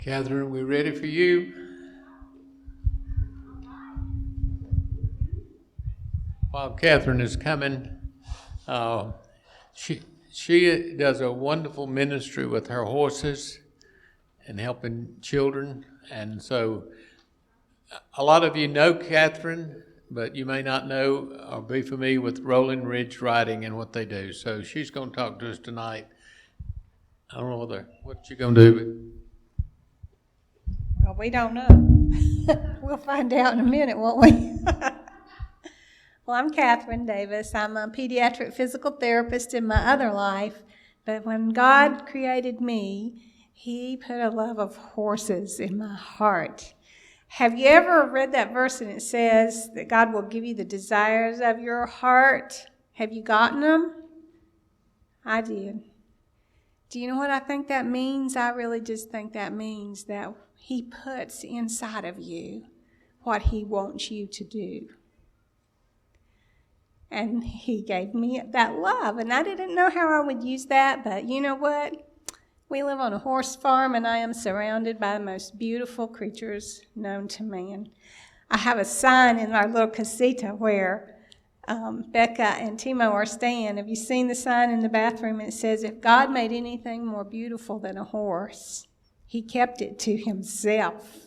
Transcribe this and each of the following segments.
Kathryn, we ready for you? While Kathryn is coming, she does a wonderful ministry with her horses and helping children. And so a lot of you know Kathryn, but you may not know or be familiar with Rolling Ridge Riding and what they do. So she's going to talk to us tonight. I don't know what you're going to do. Well, we don't know. We'll find out in a minute, won't we? Well, I'm Kathryn Davis. I'm a pediatric physical therapist in my other life. But when God created me, He put a love of horses in my heart. Have you ever read that verse and it says that God will give you the desires of your heart? Have you gotten them? I did. Do you know what I think that means? I really just think that means that He puts inside of you what He wants you to do. And He gave me that love, and I didn't know how I would use that, but you know what? We live on a horse farm, and I am surrounded by the most beautiful creatures known to man. I have a sign in our little casita where Becca and Timo are staying. Have you seen the sign in the bathroom? It says, if God made anything more beautiful than a horse, He kept it to Himself.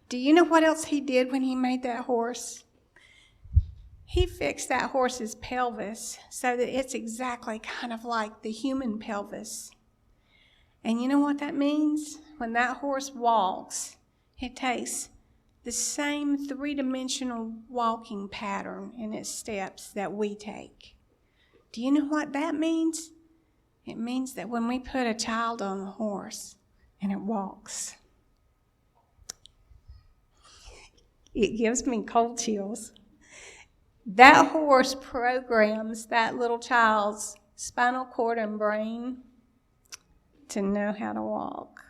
Do you know what else He did when He made that horse? He fixed that horse's pelvis so that it's exactly kind of like the human pelvis. And you know what that means? When that horse walks, it takes the same three-dimensional walking pattern in its steps that we take. Do you know what that means? It means that when we put a child on a horse and it walks, it gives me cold chills. That horse programs that little child's spinal cord and brain to know how to walk.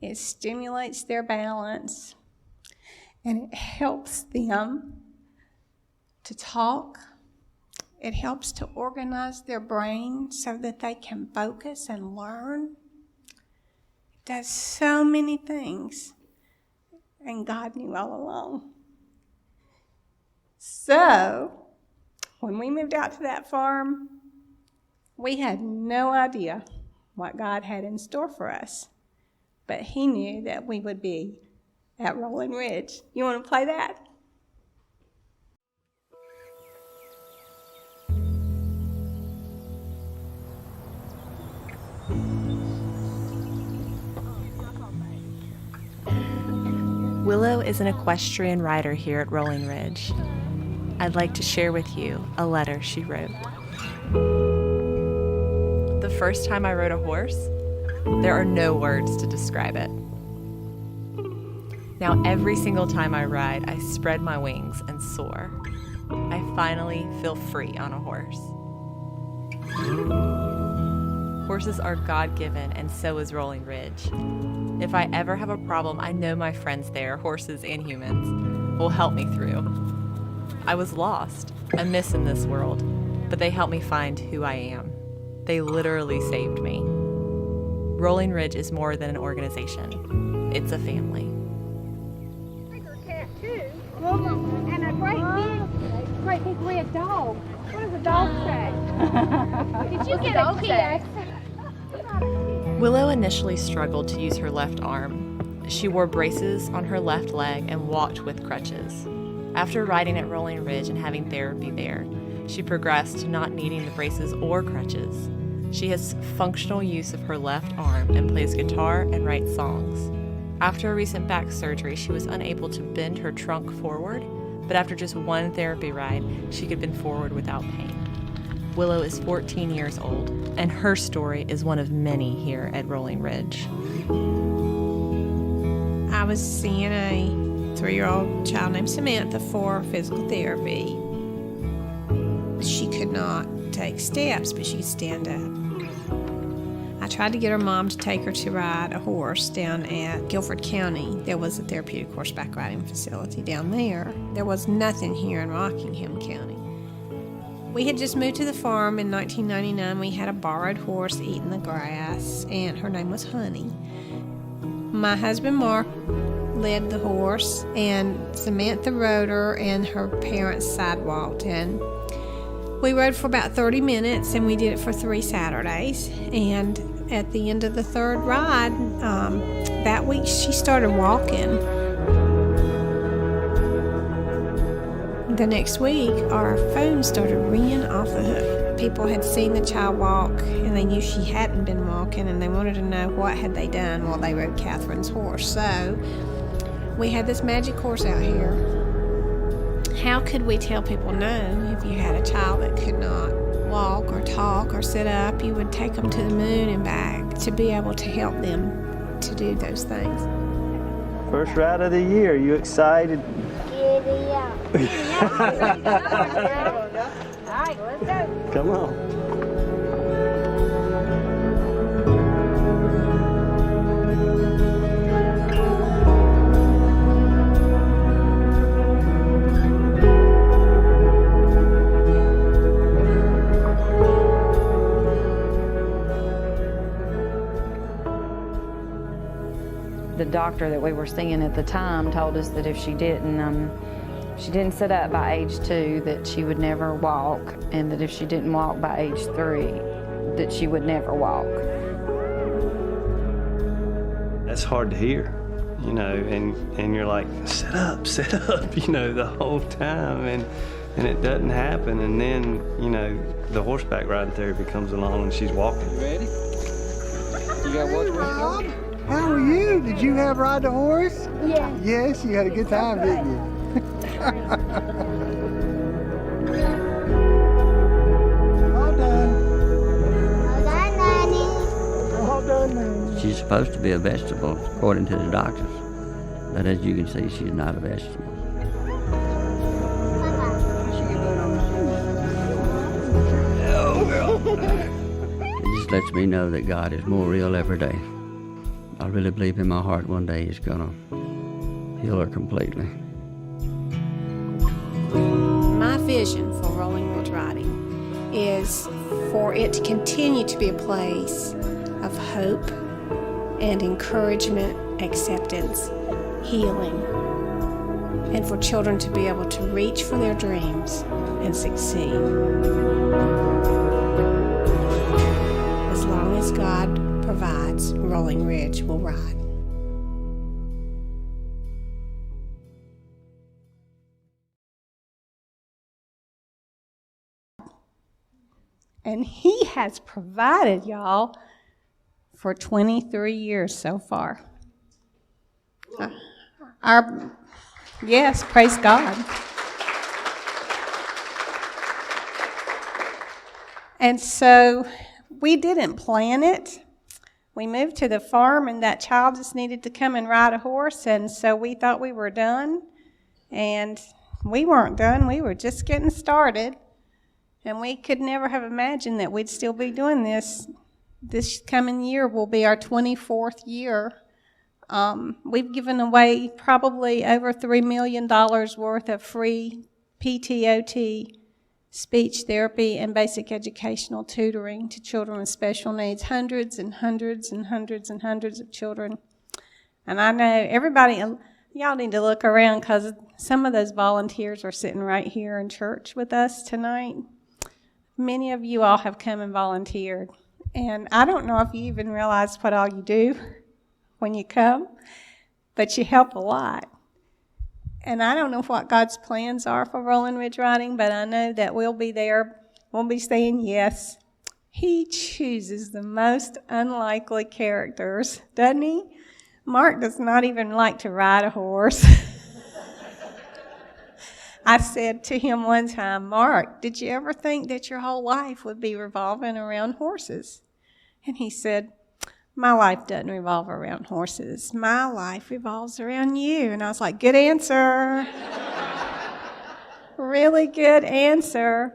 It stimulates their balance, and it helps them to talk. It helps to organize their brain so that they can focus and learn. It does so many things, and God knew all along. So, when we moved out to that farm, we had no idea what God had in store for us. But He knew that we would be at Rolling Ridge. You want to play that? Willow is an equestrian rider here at Rolling Ridge. I'd like to share with you a letter she wrote. The first time I rode a horse, there are no words to describe it. Now every single time I ride, I spread my wings and soar. I finally feel free on a horse. Horses are God-given, and so is Rolling Ridge. If I ever have a problem, I know my friends there, horses and humans, will help me through. I was lost, a miss in this world, but they helped me find who I am. They literally saved me. Rolling Ridge is more than an organization. It's a family. Tiger cat too, and a great big red dog. What does a dog say? Did you get a kiss? Willow initially struggled to use her left arm. She wore braces on her left leg and walked with crutches. After riding at Rolling Ridge and having therapy there, she progressed to not needing the braces or crutches. She has functional use of her left arm and plays guitar and writes songs. After a recent back surgery, she was unable to bend her trunk forward, but after just one therapy ride, she could bend forward without pain. Willow is 14 years old, and her story is one of many here at Rolling Ridge. I was seeing a 3-year-old child named Samantha for physical therapy. She could not take steps, but she could stand up. I tried to get her mom to take her to ride a horse down at Guilford County. There was a therapeutic horseback riding facility down there. There was nothing here in Rockingham County. We had just moved to the farm in 1999. We had a borrowed horse eating the grass, and her name was Honey. My husband Mark led the horse, and Samantha rode her, and her parents sidewalked. And we rode for about 30 minutes, and we did it for 3 Saturdays. And at the end of the third ride, that week she started walking. The next week, our phone started ringing off the hook. People had seen the child walk, and they knew she hadn't been walking, and they wanted to know what had they done while they rode Kathryn's horse. So we had this magic horse out here. How could we tell people no if you had a child that could not walk or talk or sit up? You would take them to the moon and back to be able to help them to do those things. First ride of the year. You excited? Giddy up. All right, let's go. Come on. The doctor that we were seeing at the time told us that if she didn't sit up by age 2, that she would never walk, and that if she didn't walk by age 3, that she would never walk. That's hard to hear, you know, and you're like, sit up, you know, the whole time, and it doesn't happen, and then, you know, the horseback riding therapy comes along and she's walking. Ready? You got watch me? How are you? Did you have ride the horse? Yeah. Yes, you had a good time, didn't you? All done. All done, Nanny. She's supposed to be a vegetable, according to the doctors. But as you can see, she's not a vegetable. It just lets me know that God is more real every day. I really believe in my heart one day He's gonna heal her completely. My vision for Rolling Ridge Riding is for it to continue to be a place of hope and encouragement, acceptance, healing, and for children to be able to reach for their dreams and succeed. As long as God provides, Rolling Ridge will ride. And He has provided, y'all, for 23 years so far. Yes, praise God. And so we didn't plan it. We moved to the farm, and that child just needed to come and ride a horse, and so we thought we were done. And we weren't done. We were just getting started. And we could never have imagined that we'd still be doing this. This coming year will be our 24th year. We've given away probably over $3 million worth of free PTOT, speech therapy, and basic educational tutoring to children with special needs. Hundreds and hundreds and hundreds and hundreds of children. And I know everybody, y'all need to look around because some of those volunteers are sitting right here in church with us tonight. Many of you all have come and volunteered. And I don't know if you even realize what all you do when you come, but you help a lot. And I don't know what God's plans are for Rolling Ridge Riding, but I know that we'll be there. We'll be saying yes. He chooses the most unlikely characters, doesn't he? Mark does not even like to ride a horse. I said to him one time, Mark, did you ever think that your whole life would be revolving around horses? And he said, my life doesn't revolve around horses. My life revolves around you. And I was like, good answer. Really good answer.